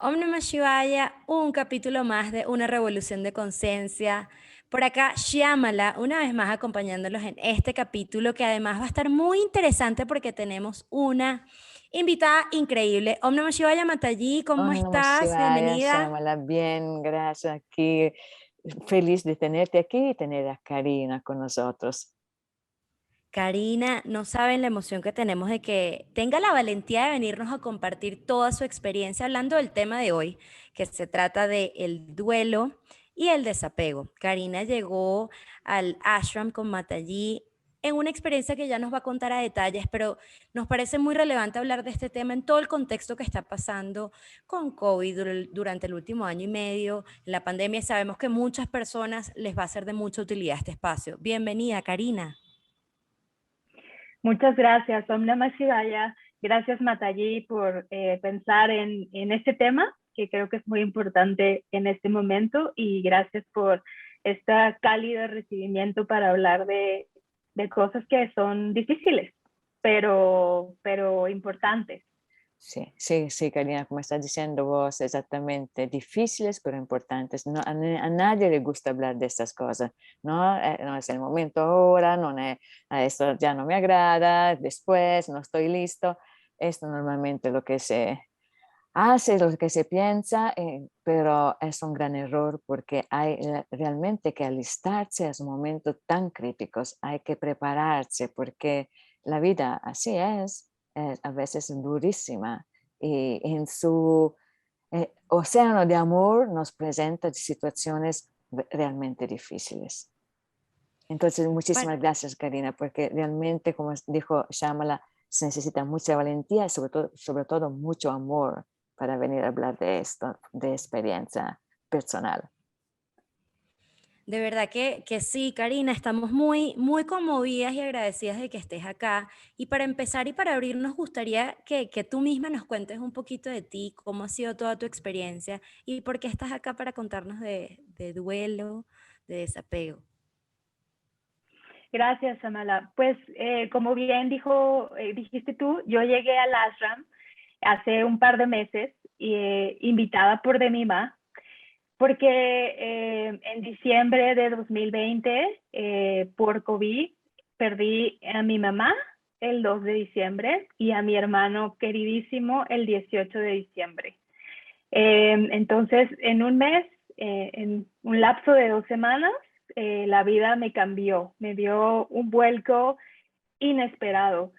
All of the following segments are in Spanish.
Om Namah Shivaya, un capítulo más de Una Revolución de Conciencia. Por acá, Shyamala, una vez más acompañándolos en este capítulo que además va a estar muy interesante porque tenemos una invitada increíble. Om Namah Shivaya, Mataji, ¿cómo Oh, Namah estás? Shivaya, Bienvenida. Shyamala, bien, gracias. Aquí, feliz de tenerte aquí y tener a Karina con nosotros. Karina, no saben la emoción que tenemos de que tenga la valentía de venirnos a compartir toda su experiencia hablando del tema de hoy, que se trata de el duelo y el desapego. Karina llegó al ashram con Mataji en una experiencia que ya nos va a contar a detalles, pero nos parece muy relevante hablar de este tema en todo el contexto que está pasando con COVID durante el último año y medio, la pandemia. Sabemos que muchas personas les va a ser de mucha utilidad este espacio. Bienvenida, Karina. Muchas gracias, Om Namah Shivaya. Gracias, Mataji, por pensar en este tema, que creo que es muy importante en este momento, y gracias por este cálido recibimiento para hablar de cosas que son difíciles, pero importantes. Sí, sí, sí, Karina, como estás diciendo vos, exactamente, difíciles pero importantes. No, a nadie le gusta hablar de estas cosas, ¿no? No es el momento ahora, no esto ya no me agrada, después no estoy listo. Esto normalmente lo que se hace, lo que se piensa, pero es un gran error porque hay realmente que alistarse a esos momentos tan críticos, hay que prepararse porque la vida así es a veces durísima y en su océano de amor nos presenta situaciones realmente difíciles. Entonces, Bueno, muchísimas gracias, Karina, porque realmente, como dijo Shamala, se necesita mucha valentía y sobre todo mucho amor para venir a hablar de esto, de experiencia personal. de verdad que sí, Karina, estamos muy, muy conmovidas y agradecidas de que estés acá. Y para empezar y para abrir, nos gustaría que tú misma nos cuentes un poquito de ti, cómo ha sido toda tu experiencia y por qué estás acá para contarnos de duelo, de desapego. Gracias, Amala. Pues como bien dijiste tú, yo llegué al ashram hace un par de meses, invitada por Demima, porque en diciembre de 2020, por COVID, perdí a mi mamá el 2 de diciembre y a mi hermano queridísimo el 18 de diciembre. Entonces, en un mes, en un lapso de 2 semanas, la vida me cambió, me dio un vuelco inesperado.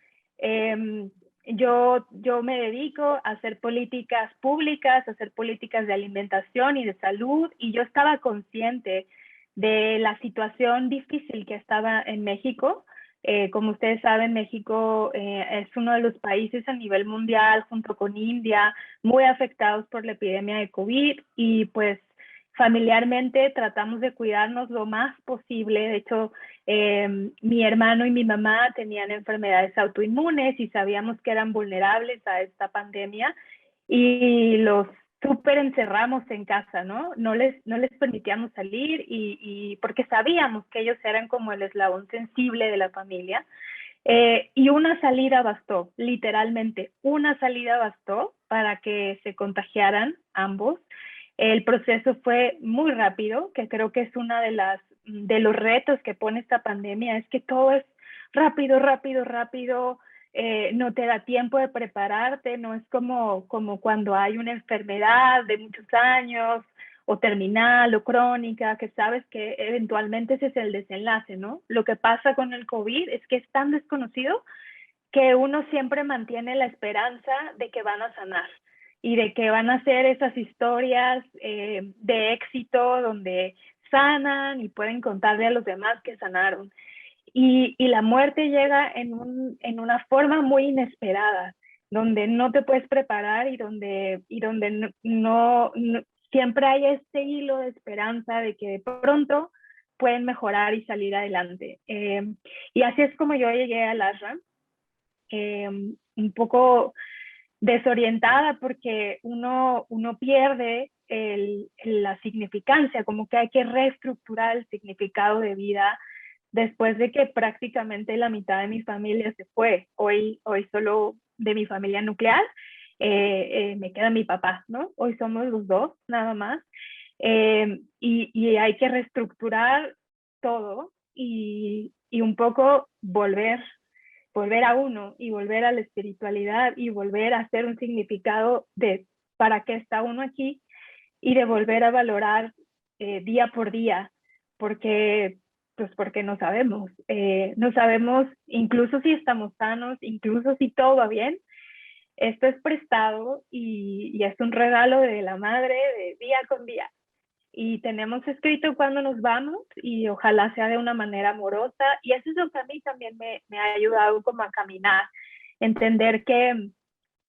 Yo me dedico a hacer políticas públicas, a hacer políticas de alimentación y de salud, y yo estaba consciente de la situación difícil que estaba en México. Como ustedes saben, México es uno de los países a nivel mundial, junto con India, muy afectados por la epidemia de COVID, y pues familiarmente tratamos de cuidarnos lo más posible. De hecho, mi hermano y mi mamá tenían enfermedades autoinmunes y sabíamos que eran vulnerables a esta pandemia, y los súper encerramos en casa, ¿no? No les permitíamos salir, y porque sabíamos que ellos eran como el eslabón sensible de la familia. Y una salida bastó, literalmente, una salida bastó para que se contagiaran ambos. El proceso fue muy rápido, que creo que es una de los retos que pone esta pandemia, es que todo es rápido, rápido, rápido. No te da tiempo de prepararte, no es como cuando hay una enfermedad de muchos años o terminal o crónica, que sabes que eventualmente ese es el desenlace, ¿no? Lo que pasa con el COVID es que es tan desconocido que uno siempre mantiene la esperanza de que van a sanar y de que van a ser esas historias de éxito donde sanan y pueden contarle a los demás que sanaron. Y la muerte llega en una forma muy inesperada, donde no te puedes preparar, y donde no siempre hay este hilo de esperanza de que de pronto pueden mejorar y salir adelante. Y así es como yo llegué al ashram, un poco desorientada, porque uno pierde la significancia, como que hay que reestructurar el significado de vida después de que prácticamente la mitad de mi familia se fue. Hoy solo de mi familia nuclear, me queda mi papá, ¿no? Hoy somos los dos, nada más. Y hay que reestructurar todo y un poco volver a uno y volver a la espiritualidad y volver a hacer un significado de para qué está uno aquí y de volver a valorar día por día, porque porque no sabemos incluso si estamos sanos, incluso si todo va bien, esto es prestado y es un regalo de la madre de día con día. Y tenemos escrito cuándo nos vamos y ojalá sea de una manera amorosa. Y eso es lo que a mí también me ha ayudado como a caminar, entender que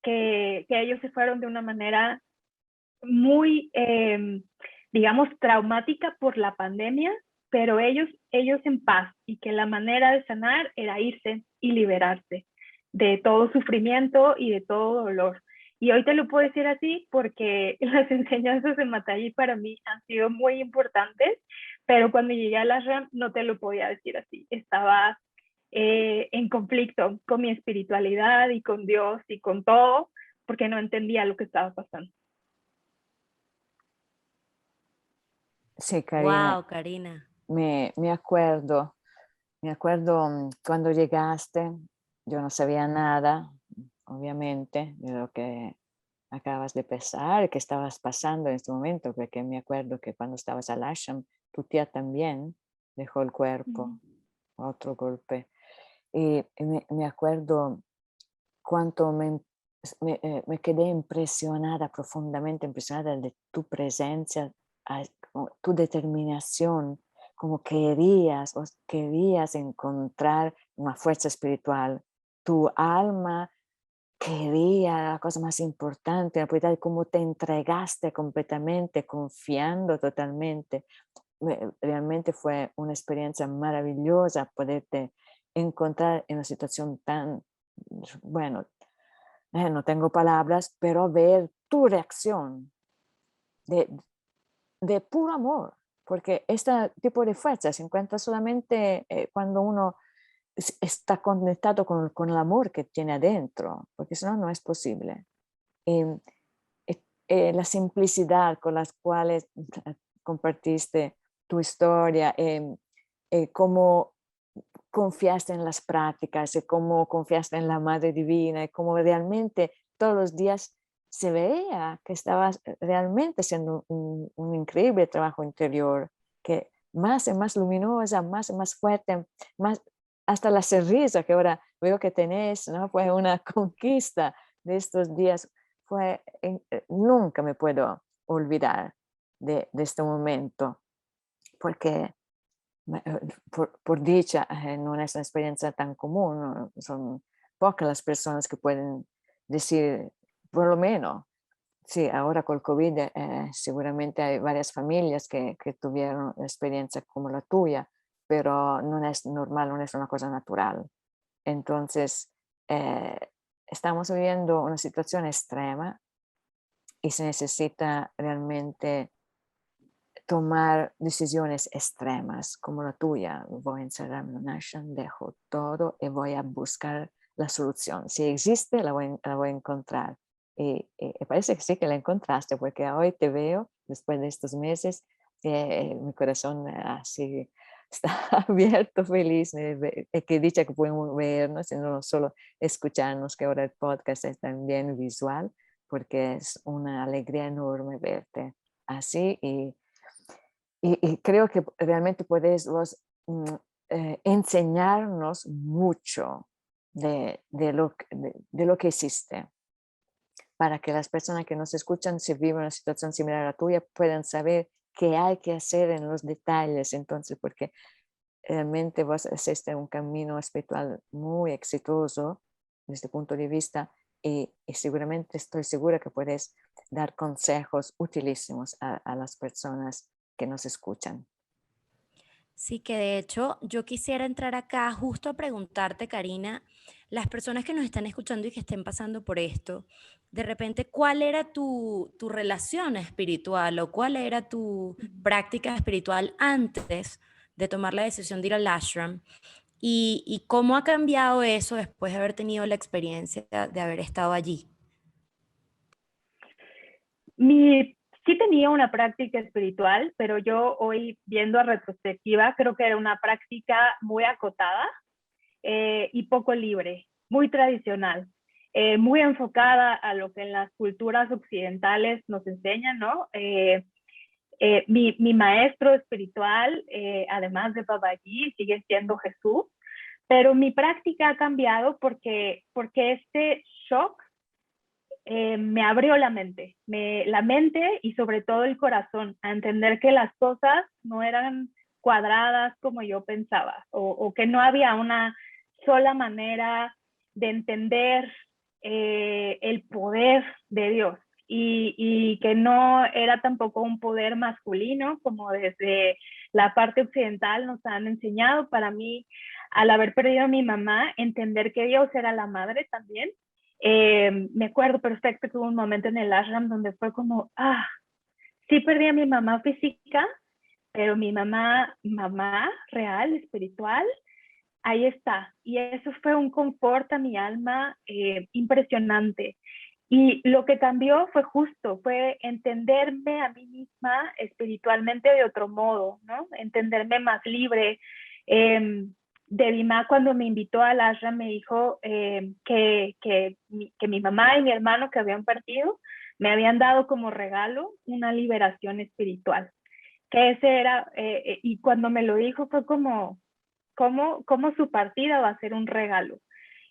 ellos se fueron de una manera muy, digamos, traumática por la pandemia, pero ellos en paz y que la manera de sanar era irse y liberarse de todo sufrimiento y de todo dolor. Y hoy te lo puedo decir así porque las enseñanzas de Matallí para mí han sido muy importantes, pero cuando llegué a la RAM no te lo podía decir así. Estaba en conflicto con mi espiritualidad y con Dios y con todo, porque no entendía lo que estaba pasando. Sí, Karina, Wow, Karina. me acuerdo, cuando llegaste, yo no sabía nada, obviamente, de lo que acabas de pensar, que estabas pasando en este momento, porque me acuerdo que cuando estabas al ashram, tu tía también dejó el cuerpo, otro golpe. Y me acuerdo cuánto me quedé impresionada, profundamente impresionada de tu presencia, tu determinación, como querías encontrar una fuerza espiritual. Tu alma quería la cosa más importante, la prioridad, cómo te entregaste completamente, confiando totalmente. Realmente fue una experiencia maravillosa poderte encontrar en una situación tan, bueno, no tengo palabras, pero ver tu reacción de, de puro amor, porque este tipo de fuerza se encuentra solamente cuando uno está conectado con el amor que tiene adentro, porque si no, no es posible. Eh, la simplicidad con las cuales compartiste tu historia, cómo confiaste en las prácticas, cómo confiaste en la Madre Divina, y cómo realmente todos los días se veía que estabas realmente haciendo un increíble trabajo interior, que más y más luminosa, más y más fuerte, más, hasta la sonrisa que ahora veo que tenés, ¿no? Fue una conquista de estos días. Nunca me puedo olvidar de este momento, porque por dicha no es una experiencia tan común, ¿no? Son pocas las personas que pueden decir, por lo menos, sí, ahora con el COVID seguramente hay varias familias que tuvieron una experiencia como la tuya, pero no es normal, no es una cosa natural. Entonces, eh, estamos viviendo una situación extrema y se necesita realmente tomar decisiones extremas como la tuya. Voy a encerrarme en un ashram, dejo todo y voy a buscar la solución. Si existe, la voy a encontrar. Y parece que sí que la encontraste, porque hoy te veo, después de estos meses, mi corazón así está abierto, feliz. Que dicha que podemos vernos y no solo escucharnos, que ahora el podcast es también visual, porque es una alegría enorme verte así. Y creo que realmente podéis enseñarnos mucho de lo que existe, para que las personas que nos escuchan, si viven una situación similar a la tuya, puedan saber qué hay que hacer en los detalles. Entonces, porque realmente vos hiciste un camino espiritual muy exitoso desde este punto de vista, y seguramente estoy segura que puedes dar consejos utilísimos a las personas que nos escuchan. Sí, que de hecho yo quisiera entrar acá justo a preguntarte, Karina, las personas que nos están escuchando y que estén pasando por esto, de repente, ¿cuál era tu relación espiritual o cuál era tu práctica espiritual antes de tomar la decisión de ir al ashram? Y cómo ha cambiado eso después de haber tenido la experiencia de haber estado allí? Sí tenía una práctica espiritual, pero yo hoy viendo a retrospectiva creo que era una práctica muy acotada y poco libre, muy tradicional, muy enfocada a lo que en las culturas occidentales nos enseñan, ¿no? Mi maestro espiritual, además de Babaji, sigue siendo Jesús, pero mi práctica ha cambiado porque este shock me abrió la mente y sobre todo el corazón, a entender que las cosas no eran cuadradas como yo pensaba, o que no había una sola manera de entender el poder de Dios, y que no era tampoco un poder masculino como desde la parte occidental nos han enseñado. Para mí, al haber perdido a mi mamá, entender que Dios era la madre también. Me acuerdo perfecto que hubo un momento en el ashram donde fue como, sí perdí a mi mamá física, pero mi mamá real, espiritual, ahí está. Y eso fue un confort a mi alma impresionante. Y lo que cambió fue entenderme a mí misma espiritualmente de otro modo, ¿no? Entenderme más libre. Devima, cuando me invitó al ashram, me dijo que mi mamá y mi hermano que habían partido me habían dado como regalo una liberación espiritual. Que ese era, y cuando me lo dijo fue como, ¿cómo su partida va a ser un regalo?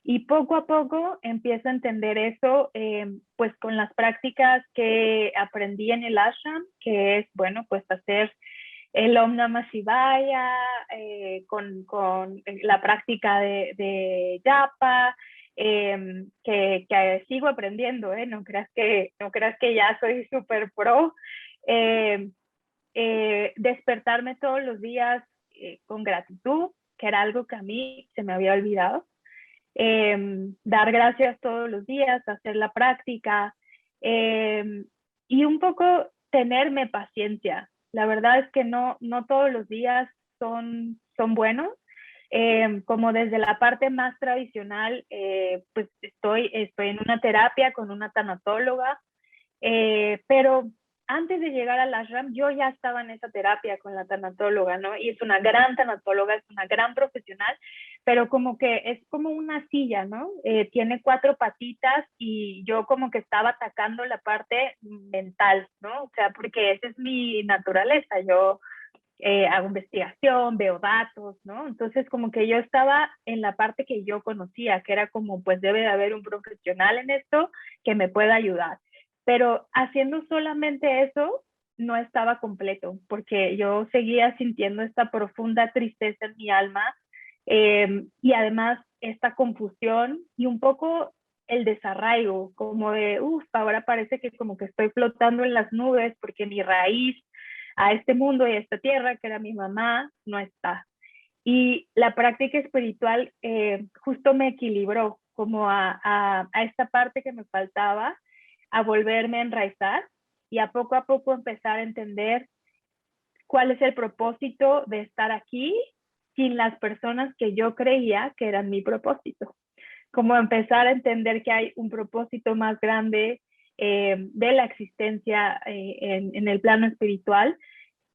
Y poco a poco empiezo a entender eso, pues con las prácticas que aprendí en el ashram, que es, bueno, pues hacer el Om Namah Shivaya, con la práctica de japa, que sigo aprendiendo, no creas que ya soy súper pro. Eh, Despertarme todos los días con gratitud, que era algo que a mí se me había olvidado. Dar gracias todos los días, hacer la práctica y un poco tenerme paciencia. La verdad es que no todos los días son buenos. Como desde la parte más tradicional, pues estoy en una terapia con una tanatóloga, pero antes de llegar al ashram, yo ya estaba en esa terapia con la tanatóloga, ¿no? Y es una gran tanatóloga, es una gran profesional, pero como que es como una silla, ¿no? Tiene 4 patitas y yo como que estaba atacando la parte mental, ¿no? O sea, porque esa es mi naturaleza, yo hago investigación, veo datos, ¿no? Entonces como que yo estaba en la parte que yo conocía, que era como, pues debe de haber un profesional en esto que me pueda ayudar. Pero haciendo solamente eso, no estaba completo, porque yo seguía sintiendo esta profunda tristeza en mi alma, y además esta confusión y un poco el desarraigo, como de, ahora parece que como que estoy flotando en las nubes porque mi raíz a este mundo y a esta tierra, que era mi mamá, no está. Y la práctica espiritual justo me equilibró como a esta parte que me faltaba, a volverme a enraizar y a poco empezar a entender cuál es el propósito de estar aquí sin las personas que yo creía que eran mi propósito. Como empezar a entender que hay un propósito más grande de la existencia en el plano espiritual,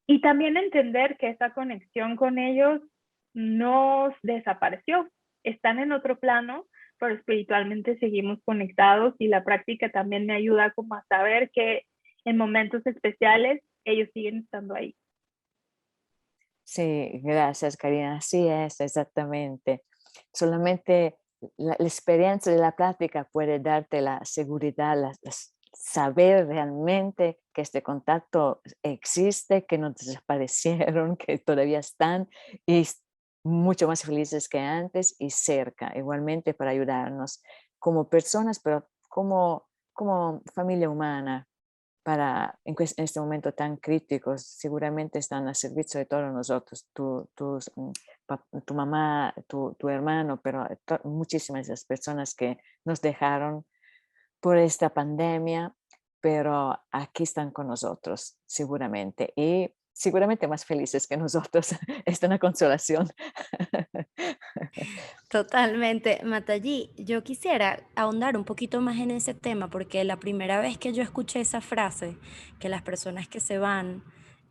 y también entender que esa conexión con ellos no desapareció, están en otro plano, pero espiritualmente seguimos conectados, y la práctica también me ayuda como a saber que en momentos especiales ellos siguen estando ahí. Sí, gracias, Karina. Así es, exactamente. Solamente la experiencia de la práctica puede darte la seguridad, saber realmente que este contacto existe, que no desaparecieron, que todavía están y mucho más felices que antes y cerca, igualmente para ayudarnos como personas, pero como familia humana en este momento tan crítico. Seguramente están al servicio de todos nosotros, tu mamá, tu hermano, pero muchísimas de las personas que nos dejaron por esta pandemia, pero aquí están con nosotros, seguramente. Y seguramente más felices que nosotros. Es una consolación. Totalmente. Matallí, yo quisiera ahondar un poquito más en ese tema porque la primera vez que yo escuché esa frase, que las personas que se van,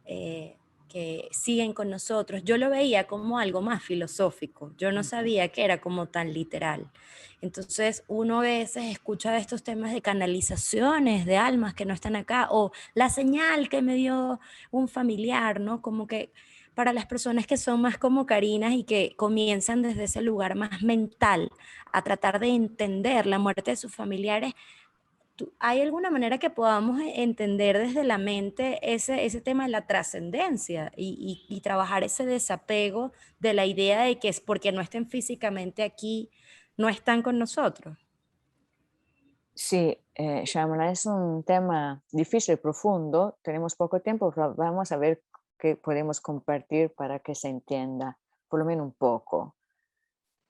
eh, que siguen con nosotros, yo lo veía como algo más filosófico. Yo no Ujú. sabía que era como tan literal. Entonces uno a veces escucha de estos temas de canalizaciones de almas que no están acá o la señal que me dio un familiar, ¿no? Como que para las personas que son más como Carinas y que comienzan desde ese lugar más mental a tratar de entender la muerte de sus familiares, ¿hay alguna manera que podamos entender desde la mente ese tema de la trascendencia y trabajar ese desapego de la idea de que es porque no estén físicamente aquí, no están con nosotros? Sí, Shyamala, es un tema difícil, profundo. Tenemos poco tiempo, pero vamos a ver qué podemos compartir para que se entienda, por lo menos un poco.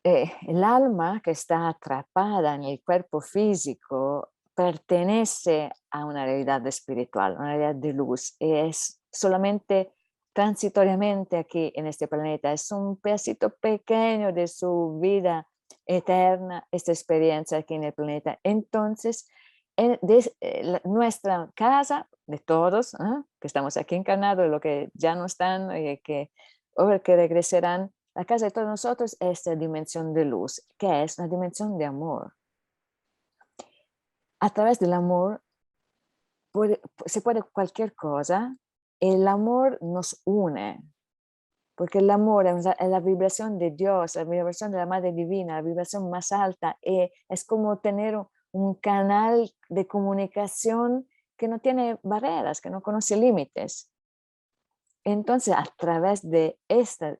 El alma que está atrapada en el cuerpo físico pertenece a una realidad espiritual, una realidad de luz. Es solamente transitoriamente aquí en este planeta. Es un pedacito pequeño de su vida eterna, esta experiencia aquí en el planeta. Entonces, nuestra casa de todos, ¿ah? Que estamos aquí encarnados, lo que ya no están, o que regresarán, la casa de todos nosotros es esta dimensión de luz, que es una dimensión de amor. A través del amor se puede cualquier cosa. El amor nos une, porque el amor es la vibración de Dios, la vibración de la Madre Divina, la vibración más alta. Es como tener un canal de comunicación que no tiene barreras, que no conoce límites. Entonces, a través de este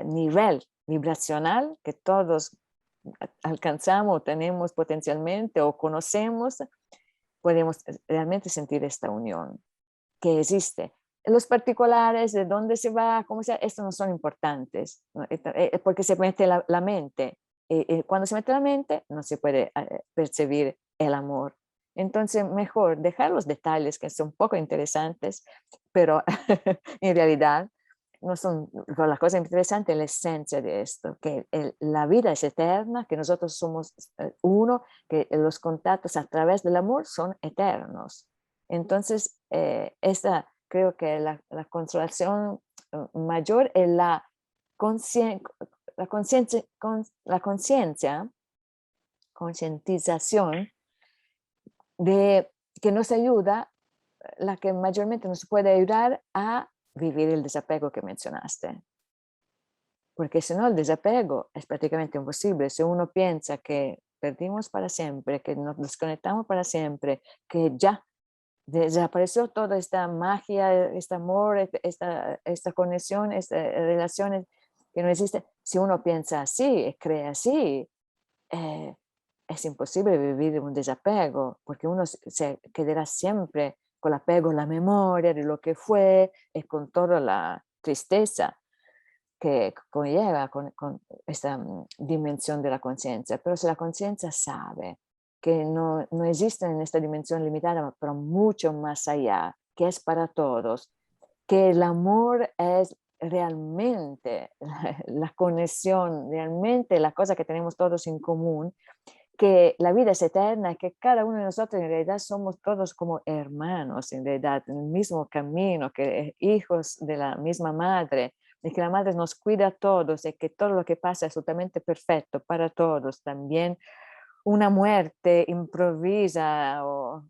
nivel vibracional que todos alcanzamos, tenemos potencialmente o conocemos, podemos realmente sentir esta unión que existe. Los particulares, de dónde se va, cómo sea, estos no son importantes, ¿no? Porque se mete la mente. Cuando se mete la mente, no se puede percibir el amor. Entonces, mejor dejar los detalles que son poco interesantes, pero en realidad no son la cosa interesante, la esencia de esto, que la vida es eterna, que nosotros somos uno, que los contactos a través del amor son eternos. Entonces, esta creo que la consolación mayor es la conciencia, la conciencia, concientización de que nos ayuda, la que mayormente nos puede ayudar a vivir el desapego que mencionaste. Porque si no, el desapego es prácticamente imposible. Si uno piensa que perdimos para siempre, que nos desconectamos para siempre, que ya desapareció toda esta magia, este amor, esta conexión, esta relaciones que no existe. Si uno piensa así, cree así, eh, es imposible vivir un desapego, porque uno se quedará siempre con el apego a la memoria de lo que fue y con toda la tristeza que conlleva con esta dimensión de la conciencia. Pero si la conciencia sabe que no existe en esta dimensión limitada, pero mucho más allá, que es para todos, que el amor es realmente la conexión, realmente la cosa que tenemos todos en común, que la vida es eterna, que cada uno de nosotros en realidad somos todos como hermanos, en realidad, en el mismo camino, que hijos de la misma madre, y que la madre nos cuida a todos, y que todo lo que pasa es absolutamente perfecto para todos. También una muerte improvisa o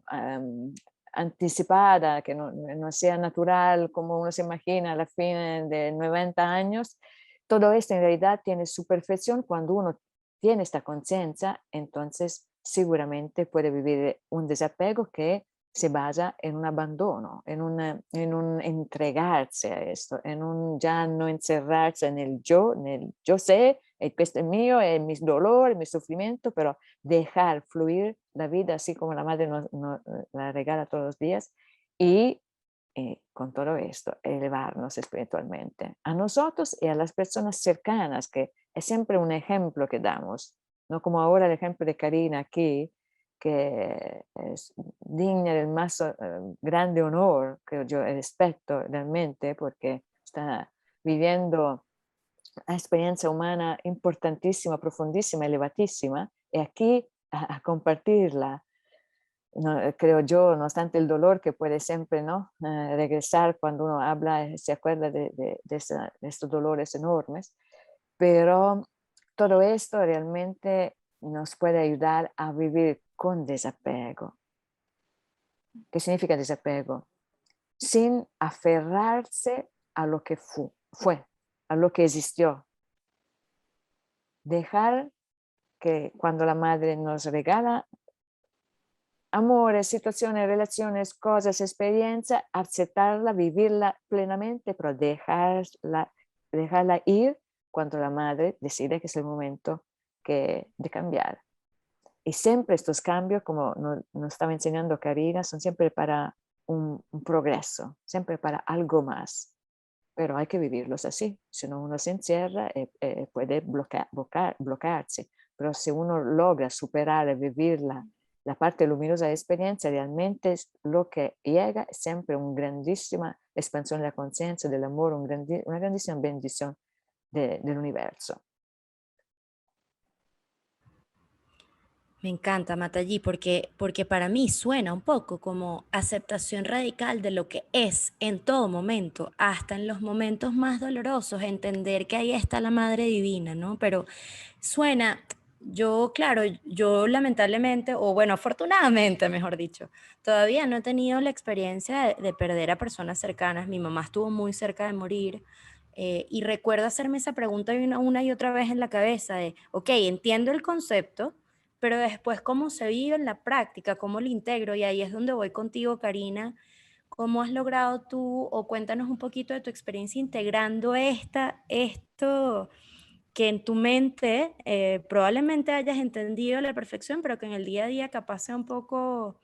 anticipada, que no sea natural como uno se imagina a la fin de 90 años, todo esto en realidad tiene su perfección cuando uno tiene esta conciencia, entonces seguramente puede vivir un desapego que se basa en un abandono, en un entregarse a esto, en un ya no encerrarse en el yo sé, esto es mío, es mi dolor, mi sufrimiento, pero dejar fluir la vida así como la madre nos la regala todos los días y con todo esto elevarnos espiritualmente a nosotros y a las personas cercanas, que es siempre un ejemplo que damos, no como ahora el ejemplo de Karina aquí, que es digna del más grande honor, que yo respeto realmente, porque está viviendo una experiencia humana importantísima, profundísima, elevatísima, y aquí a compartirla. No, creo yo, no obstante el dolor que puede siempre, ¿no? Regresar cuando uno habla, se acuerda de estos dolores enormes, pero todo esto realmente nos puede ayudar a vivir con desapego. ¿Qué significa desapego? Sin aferrarse a lo que fue, a lo que existió. Dejar que cuando la madre nos regala amores, situaciones, relaciones, cosas, experiencia, aceptarla, vivirla plenamente, pero dejarla ir cuando la madre decide que es el momento de cambiar. Y siempre estos cambios, como nos estaba enseñando Karina, son siempre para un progreso, siempre para algo más. Pero hay que vivirlos así, si no uno se encierra y puede bloquearse. Pero si uno logra superar y vivir la parte luminosa de la experiencia, realmente es lo que llega es siempre una grandísima expansión de la conciencia, del amor, una grandísima bendición del universo. Me encanta, Matallí, porque para mí suena un poco como aceptación radical de lo que es en todo momento, hasta en los momentos más dolorosos, entender que ahí está la Madre Divina, ¿no? Pero suena, yo, claro, yo lamentablemente, o bueno, afortunadamente, mejor dicho, todavía no he tenido la experiencia de perder a personas cercanas. Mi mamá estuvo muy cerca de morir. Y recuerdo hacerme esa pregunta una y otra vez en la cabeza de, ok, entiendo el concepto, pero después cómo se vive en la práctica, cómo lo integro, y ahí es donde voy contigo, Karina. ¿Cómo has logrado tú, o cuéntanos un poquito de tu experiencia integrando esto que en tu mente probablemente hayas entendido a la perfección, pero que en el día a día capaz sea un poco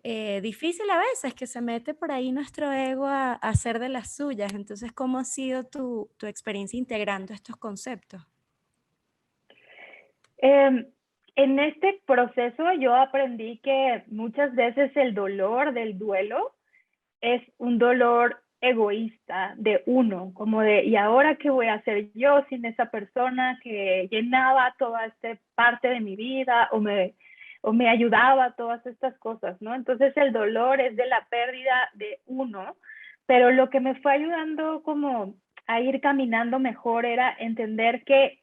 difícil a veces, que se mete por ahí nuestro ego a hacer de las suyas? Entonces, ¿cómo ha sido tu experiencia integrando estos conceptos? En este proceso yo aprendí que muchas veces el dolor del duelo es un dolor egoísta de uno, como de, ¿y ahora qué voy a hacer yo sin esa persona que llenaba toda esta parte de mi vida o me ayudaba a todas estas cosas, ¿no? Entonces el dolor es de la pérdida de uno, pero lo que me fue ayudando como a ir caminando mejor era entender que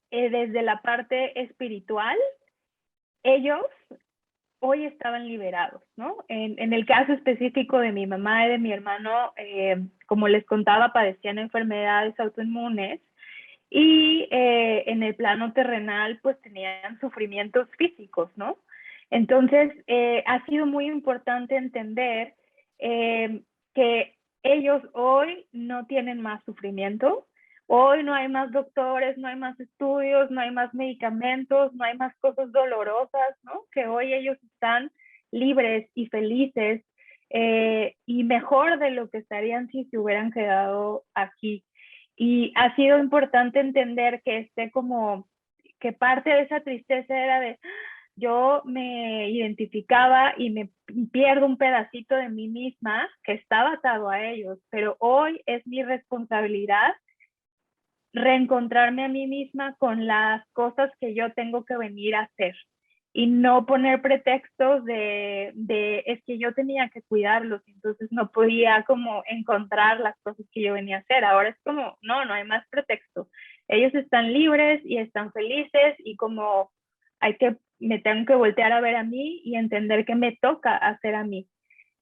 desde la parte espiritual, ellos hoy estaban liberados, ¿no? En el caso específico de mi mamá y de mi hermano, como les contaba, padecían enfermedades autoinmunes y en el plano terrenal, pues tenían sufrimientos físicos, ¿no? Entonces, ha sido muy importante entender que ellos hoy no tienen más sufrimiento. Hoy no hay más doctores, no hay más estudios, no hay más medicamentos, no hay más cosas dolorosas, ¿no? Que hoy ellos están libres y felices y mejor de lo que estarían si se hubieran quedado aquí. Y ha sido importante entender que que parte de esa tristeza era de, yo me identificaba y me pierdo un pedacito de mí misma que estaba atado a ellos, pero hoy es mi responsabilidad reencontrarme a mí misma con las cosas que yo tengo que venir a hacer y no poner pretextos de es que yo tenía que cuidarlos, entonces no podía como encontrar las cosas que yo venía a hacer. Ahora es como, no hay más pretexto. Ellos están libres y están felices y como me tengo que voltear a ver a mí y entender que me toca hacer a mí.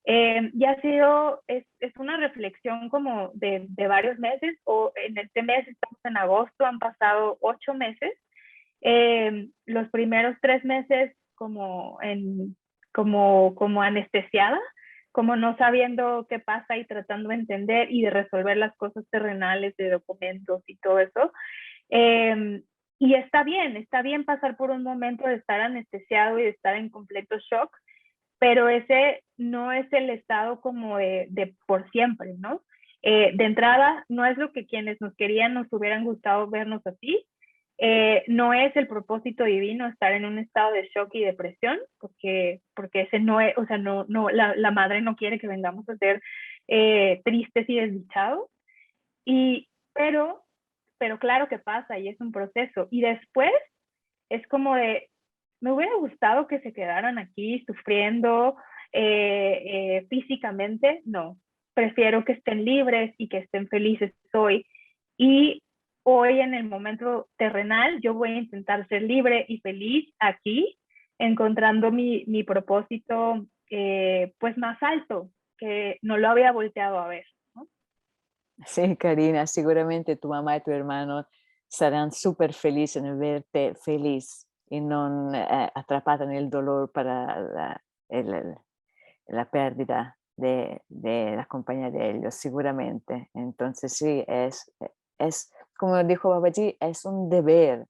Y es una reflexión como de varios meses, o en este mes estamos en agosto, han pasado 8 meses. Los primeros 3 meses como anestesiada, como no sabiendo qué pasa y tratando de entender y de resolver las cosas terrenales de documentos y todo eso. Y está bien pasar por un momento de estar anestesiado y de estar en completo shock, pero ese no es el estado como de por siempre, ¿no? De entrada, no es lo que quienes nos querían nos hubieran gustado vernos así. no es el propósito divino estar en un estado de shock y depresión, porque ese no es, o sea, la madre no quiere que vengamos a ser tristes y desdichados, pero claro que pasa y es un proceso. Y después es como de, me hubiera gustado que se quedaran aquí sufriendo físicamente, no, prefiero que estén libres y que estén felices hoy. Y hoy en el momento terrenal yo voy a intentar ser libre y feliz aquí, encontrando mi propósito pues más alto, que no lo había volteado a ver, ¿no? Sí, Karina, seguramente tu mamá y tu hermano saranno super felici nel verte feliz y non atrappata nel dolore per la pérdida de la compañía de ellos, seguramente. Entonces sí, es como dijo Babaji, es un deber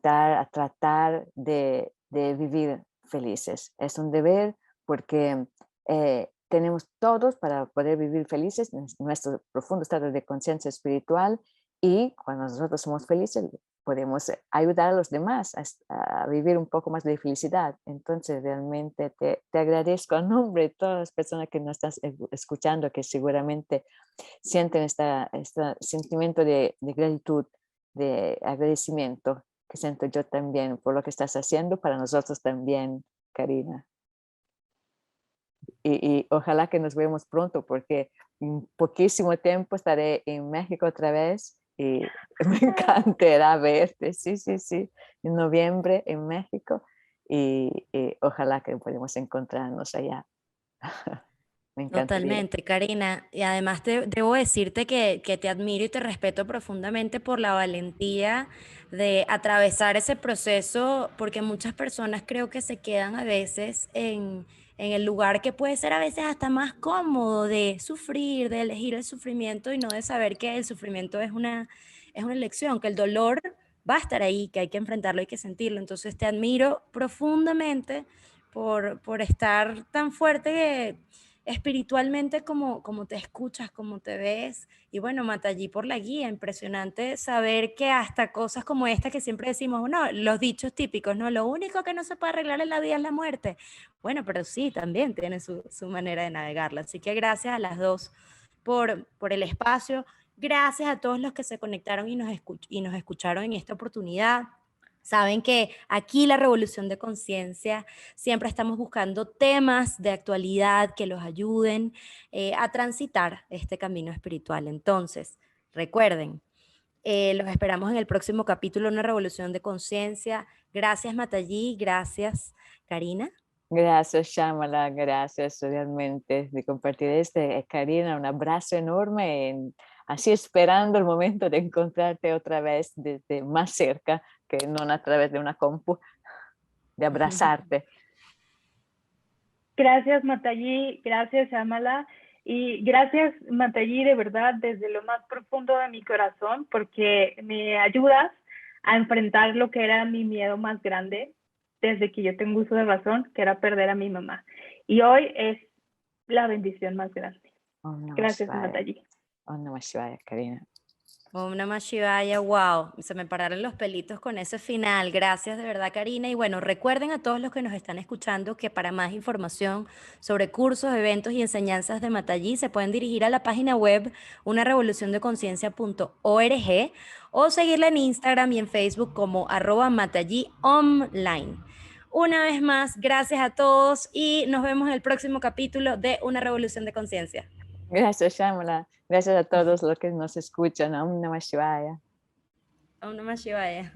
a tratar de vivir felices. Es un deber porque tenemos todos para poder vivir felices en nuestro profundo estado de conciencia espiritual y cuando nosotros somos felices podemos ayudar a los demás a vivir un poco más de felicidad. Entonces realmente te agradezco a nombre de todas las personas que nos están escuchando, que seguramente sienten este sentimiento de gratitud, de agradecimiento que siento yo también por lo que estás haciendo para nosotros también, Karina. Y ojalá que nos vemos pronto porque en poquísimo tiempo estaré en México otra vez y me encantará verte, sí, sí, sí, en noviembre en México y ojalá que podamos encontrarnos allá. Me encantaría. Totalmente, Karina. Y además debo decirte que te admiro y te respeto profundamente por la valentía de atravesar ese proceso, porque muchas personas creo que se quedan a veces en el lugar que puede ser a veces hasta más cómodo de sufrir, de elegir el sufrimiento y no de saber que el sufrimiento es una elección, que el dolor va a estar ahí, que hay que enfrentarlo, hay que sentirlo. Entonces te admiro profundamente por estar tan fuerte espiritualmente como te escuchas, como te ves. Y bueno, Matallí por la guía, impresionante saber que hasta cosas como esta que siempre decimos, no, los dichos típicos, no, lo único que no se puede arreglar en la vida es la muerte. Bueno, pero sí, también tiene su manera de navegarla. Así que gracias a las dos por el espacio. Gracias a todos los que se conectaron y nos escucharon en esta oportunidad. Saben que aquí la Revolución de Conciencia siempre estamos buscando temas de actualidad que los ayuden a transitar este camino espiritual. Entonces, recuerden, los esperamos en el próximo capítulo, Una Revolución de Conciencia. Gracias, Matallí. Gracias, Karina. Gracias, Shamala, gracias realmente de compartir Karina, un abrazo enorme, así esperando el momento de encontrarte otra vez desde más cerca, que no a través de una compu, de abrazarte. Gracias, Matallí, gracias, Amala, y gracias, Matallí, de verdad, desde lo más profundo de mi corazón, porque me ayudas a enfrentar lo que era mi miedo más grande desde que yo tengo uso de razón, que era perder a mi mamá. Y hoy es la bendición más grande. Gracias, Matallí. Om Namah Shivaya, Karina. Om Namah Shivaya, wow, se me pararon los pelitos con ese final. Gracias de verdad, Karina. Y bueno, recuerden a todos los que nos están escuchando que para más información sobre cursos, eventos y enseñanzas de Matallí se pueden dirigir a la página web unarevoluciondeconciencia.org o seguirla en Instagram y en Facebook como @matallíonline. Una vez más, gracias a todos y nos vemos en el próximo capítulo de Una Revolución de Conciencia. Gracias, Shamala. Gracias a todos los que nos escuchan. Om Namah Shivaya. Om Namah Shivaya.